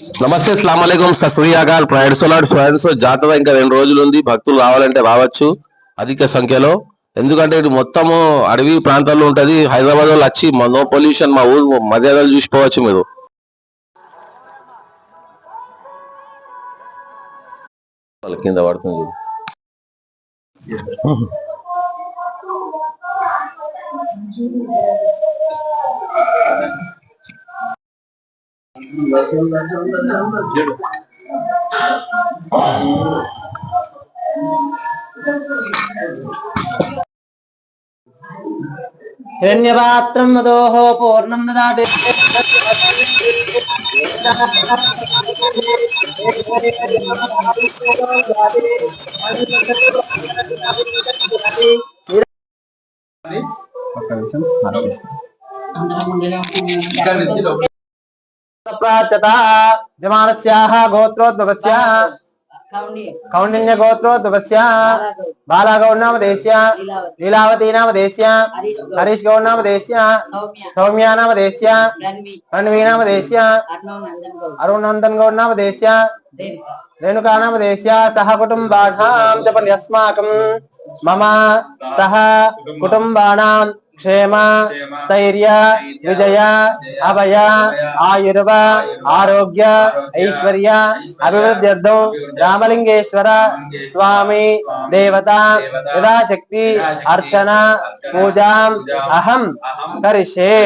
నమస్తే, అస్సలాముఅలైకుం, సత్ శ్రీ అకాల్. ప్రైడ్సోలాడ్ స్వయంసో జాతర ఇంకా 2 రోజులు ఉంది. భక్తులు రావాలంటే రావచ్చు అధిక సంఖ్యలో. ఎందుకంటే ఇది మొత్తము అడవి ప్రాంతాల్లో ఉంటది. హైదరాబాద్ లో వచ్చి నో పొల్యూషన్, మా ఊరు మర్యాదలు చూసిపోవచ్చు మీరు. వాళ్ళ కింద పడుతుంది. हिरण्यपात्रं मदोः पूर्णं ददाति जमानस्याः गोत्रोद्भवस्य कौंडिन्य गोत्रोद्भवस्य बालागौड़ नाम देश्य लीलावती नाम देश्य हरीश गौड़ नाम देश्य सौम्या नाम देश्य रणवी नाम देश्य अरुणनंदन गौड़ नाम देश्य रेणुका नाम देश्य सह कुटुंबानां जपन्यस्माकं मम सह कुटुंबानां क्षेम स्थैर्य विजय अभय आयुर्व आरोग्य ऐश्वर्य अभिवृद्ध्यर्थं रामलिंगेश्वर स्वामी देवता यथाशक्ति अर्चना पूजा अहम करिष्ये।